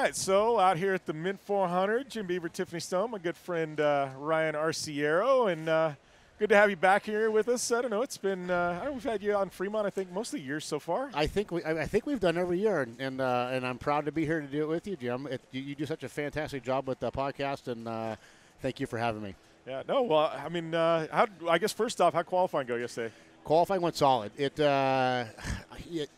right, so out here at the Mint 400, Jim Beaver, Tiffany Stone, my good friend Ryan Arciero, and good to have you back here with us. I don't know, it's been we've had you on Fremont, I think, most of the years so far. I think we've done every year, and I'm proud to be here to do it with you, Jim. You do such a fantastic job with the podcast, and thank you for having me. Yeah, no, well, I mean, I guess first off, how'd qualifying go yesterday? Qualifying went solid.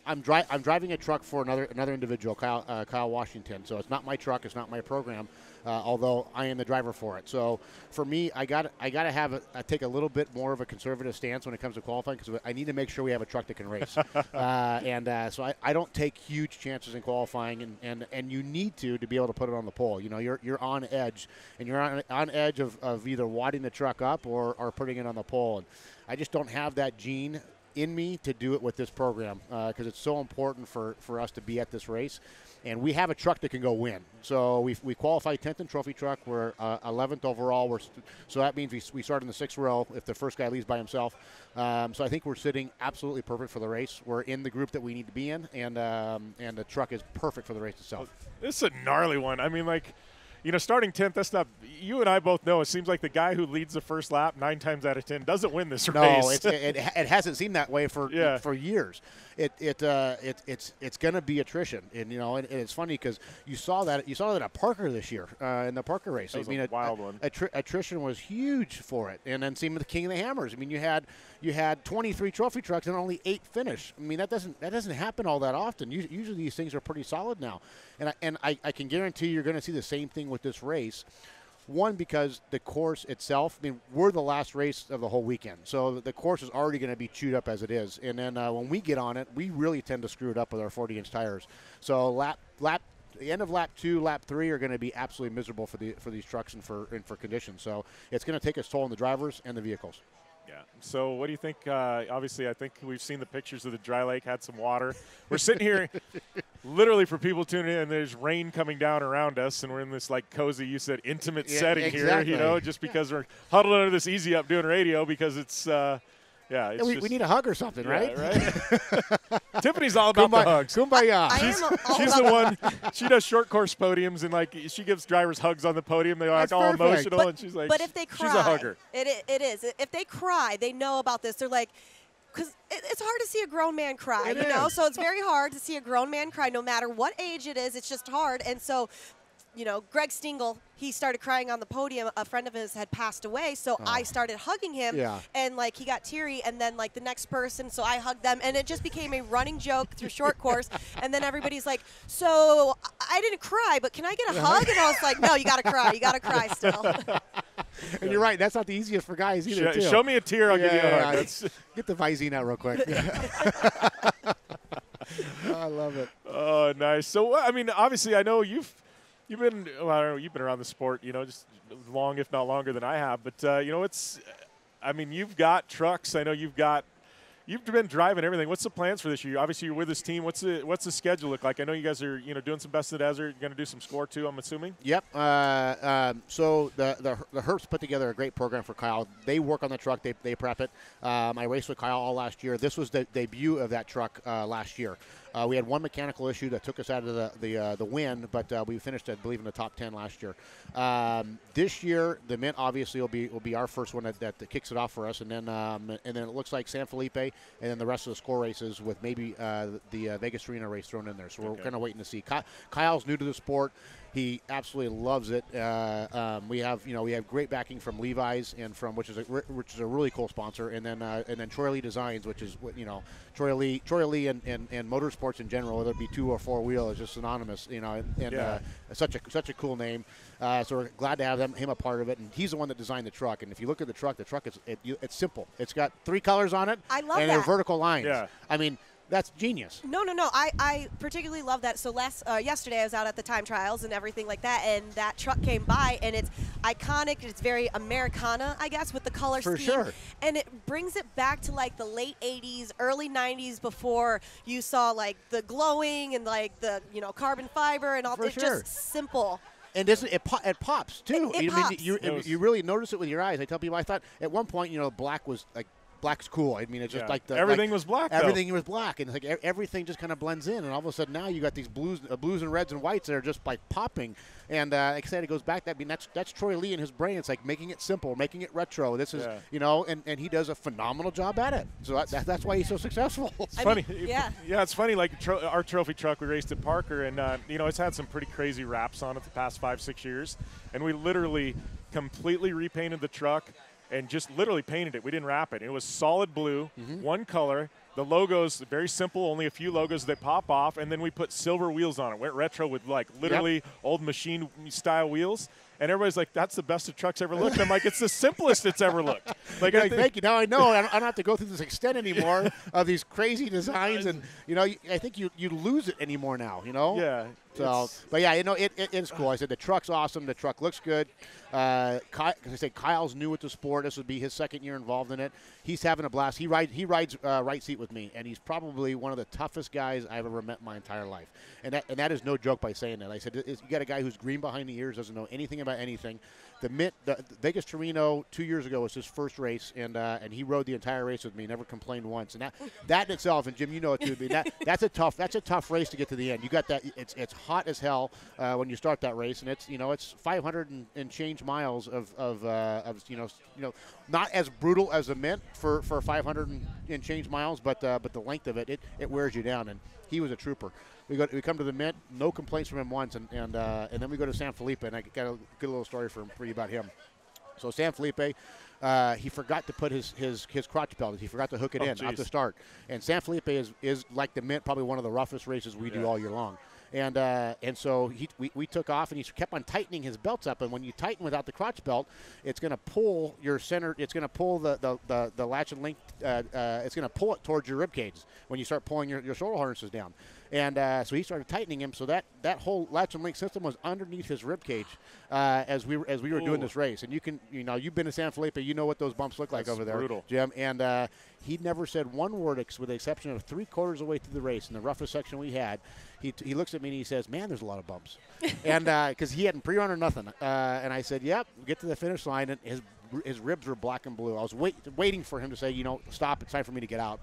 I'm driving a truck for another individual, Kyle Washington. So it's not my truck, it's not my program, although I am the driver for it. So for me, I got to take a little bit more of a conservative stance when it comes to qualifying because I need to make sure we have a truck that can race. So I don't take huge chances in qualifying, and you need to be able to put it on the pole. You know, you're on edge, and you're on edge of either wadding the truck up or putting it on the pole. And I just don't have that gene in me to do it with this program because it's so important for us to be at this race. And we have a truck that can go win. So we qualified 10th in trophy truck. We're 11th overall. So that means we start in the 6th row if the first guy leaves by himself. So I think we're sitting absolutely perfect for the race. We're in the group that we need to be in, and the truck is perfect for the race itself. This is a gnarly one. I mean, like, you know, starting 10th, that's not – you and I both know it seems like the guy who leads the first lap 9 times out of 10 doesn't win this race. No, it hasn't seemed that way for years. It's going to be attrition. And, you know, and it's funny because you saw that at Parker this year in the Parker race. That was a wild one. Attrition was huge for it. And then same with the King of the Hammers. I mean, you had 23 trophy trucks and only 8 finish. I mean, that doesn't happen all that often. Usually these things are pretty solid now. And I can guarantee you're going to see the same thing with this race. One, because the course itself, I mean, we're the last race of the whole weekend. So the course is already going to be chewed up as it is. And then when we get on it, we really tend to screw it up with our 40-inch tires. So the end of lap 2, lap 3 are going to be absolutely miserable for these trucks and for conditions. So it's going to take its toll on the drivers and the vehicles. Yeah. So what do you think? Obviously, I think we've seen the pictures of the dry lake, had some water. We're sitting here literally for people tuning in, and there's rain coming down around us, and we're in this, like, cozy, you said, intimate setting exactly. here, you know, just because we're huddled under this Easy Up doing radio because it's we need a hug or something, right? Right. Tiffany's all about the hugs. Kumbaya. She's the one. She does short course podiums, and like she gives drivers hugs on the podium. They're like all emotional, and she's like, but if they cry, she's a hugger. It is. If they cry, they know about this. They're like, because it's hard to see a grown man cry, you know. So it's very hard to see a grown man cry, no matter what age it is. It's just hard, and so. You know, Greg Stingle, he started crying on the podium. A friend of his had passed away, so I started hugging him, and, like, he got teary, and then, like, the next person, so I hugged them, and it just became a running joke through short course, and then everybody's like, so I didn't cry, but can I get a hug? And I was like, no, you got to cry. You got to cry still. And you're right. That's not the easiest for guys either, too. Show me a tear, I'll give you a hug. Get the Visine out real quick. I love it. Oh, nice. So, I mean, obviously, I know you've been around the sport, you know, just long, if not longer than I have. But, you know, you've got trucks. I know you've been driving everything. What's the plans for this year? Obviously, you're with this team. What's the schedule look like? I know you guys are, you know, doing some Best of the Desert. You're going to do some score, too, I'm assuming? Yep. So the Herps put together a great program for Kyle. They work on the truck. They prep it. I raced with Kyle all last year. This was the debut of that truck last year. We had one mechanical issue that took us out of the win, but we finished, I believe, in the top 10 last year. This year, the Mint obviously will be our first one that kicks it off for us, and then it looks like San Felipe, and then the rest of the score races with maybe the Vegas Arena race thrown in there. So we're kind of waiting to see. Kyle's new to the sport. He absolutely loves it. We have great backing from Levi's and from which is a really cool sponsor, and then Troy Lee Designs, which is Troy Lee and motorsports in general, whether it be 2 or 4 wheel, is just synonymous, you know, and such a cool name. So we're glad to have him a part of it, and he's the one that designed the truck. And if you look at the truck is it's simple. It's got 3 colors on it. I love and that. they're vertical lines. Yeah. I mean. That's genius. No. I particularly love that. So yesterday I was out at the time trials and everything like that, and that truck came by, and it's iconic. It's very Americana, I guess, with the color scheme. For sure. And it brings it back to, like, the late 80s, early 90s, before you saw, like, the glowing and, like, the, you know, carbon fiber and all. It's just simple. And it pops, too. It pops. You really notice it with your eyes. I tell people, I thought at one point, you know, black was, like, black's cool. I mean, it's just like everything was black. Everything was black, and it's like everything just kind of blends in. And all of a sudden now you got these blues and reds and whites that are just like popping. And like I said, it goes back. That's Troy Lee in his brain. It's like making it simple, making it retro. This is and he does a phenomenal job at it. So that's why he's so successful. It's funny. It's funny. Like our trophy truck, we raced at Parker, and it's had some pretty crazy wraps on it the past 5-6 years, and we literally completely repainted the truck and just literally painted it. We didn't wrap it. It was solid blue, one color. The logos, very simple, only a few logos that pop off, and then we put silver wheels on it. Went retro with like literally old machine style wheels. And everybody's like, that's the best the truck's ever looked. I'm like, it's the simplest it's ever looked. Like, thank you. Now I know I don't have to go through this extent anymore of these crazy designs. And, I think you lose it anymore now, Yeah. So, but yeah, it's cool. I said the truck's awesome. The truck looks good. Kyle's new with the sport. This would be his second year involved in it. He's having a blast. He rides right seat with me, and he's probably one of the toughest guys I've ever met in my entire life. And that is no joke by saying that. I said, you got a guy who's green behind the ears, doesn't know anything about anything. The Vegas Torino 2 years ago was his first race, and he rode the entire race with me, never complained once. And that in itself, and Jim, you know it too. That's a tough race to get to the end. You got that. It's hot as hell when you start that race, and it's 500 and change miles of not as brutal as the Mint for 500 and change miles, but the length of it wears you down. And he was a trooper. We come to the Mint, no complaints from him once, and then we go to San Felipe, and I got a good little story for you about him. So San Felipe, he forgot to put his crotch belt. He forgot to hook it in at the start. And San Felipe is like the Mint, probably one of the roughest races we do all year long. And so we took off, and he kept on tightening his belts up. And when you tighten without the crotch belt, it's going to pull your center. It's going to pull the latch and link. It's going to pull it towards your rib cage when you start pulling your shoulder harnesses down. And so he started tightening him, so that whole latch and link system was underneath his rib cage as we were doing this race. And you've been to San Felipe, you know what those bumps look like over there, brutal. Jim. And he never said one word, with the exception of 3/4 of the way through the race in the roughest section we had. He looks at me and he says, "Man, there's a lot of bumps," and because he hadn't pre-run or nothing. And I said, "Yep." We get to the finish line, and his ribs were black and blue. I was waiting for him to say, stop. It's time for me to get out.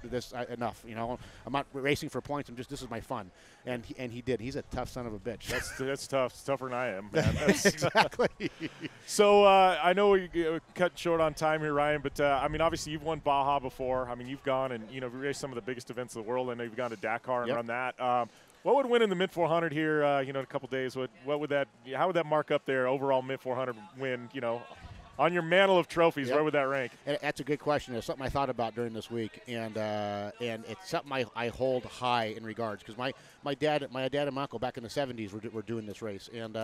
Enough. I'm not racing for points. This is my fun. And he did. He's a tough son of a bitch. That's tough. It's tougher than I am, man. Exactly. So I know we cut short on time here, Ryan, but obviously you've won Baja before. You've gone and you raced some of the biggest events in the world. I know you've gone to Dakar and run that. What would win in the Mid 400 here? In a couple days. How would that mark up their overall Mid 400 win? On your mantle of trophies, where would that rank? And that's a good question. It's something I thought about during this week, and it's something I hold high in regards, because my dad and my uncle back in the 70s were doing this race, and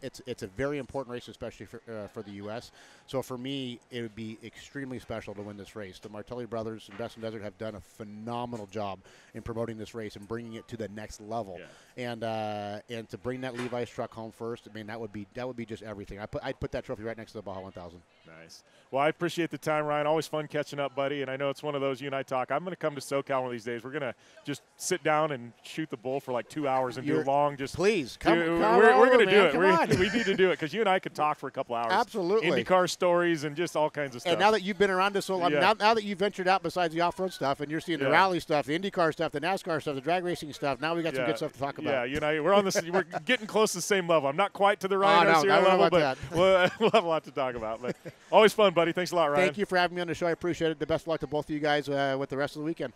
it's a very important race, especially for the U.S. So for me, it would be extremely special to win this race. The Martelli brothers and Best in Desert have done a phenomenal job in promoting this race and bringing it to the next level. Yeah. And to bring that Levi's truck home first, that would be just everything. I'd put that trophy right next to the Baja 1000. Nice. Well, I appreciate the time, Ryan. Always fun catching up, buddy. And I know it's one of those you and I talk. I'm going to come to SoCal one of these days. We're going to just sit down and shoot the bull for like 2 hours and do a long. Please come. We're going to do it. We need to do it because you and I could talk for a couple hours. Absolutely. IndyCar stories and just all kinds of stuff. And now that you've been around this so long, now that you've ventured out besides the off-road stuff, and you're seeing the rally stuff, the IndyCar stuff, the NASCAR stuff, the drag racing stuff. Now we got some good stuff to talk about. Yeah, you and I, we're on this. We're getting close to the same level. I'm not quite to the Ryan Arciero level, but we'll have a lot to talk about. But always fun, buddy. Thanks a lot, Ryan. Thank you for having me on the show. I appreciate it. The best of luck to both of you guys with the rest of the weekend.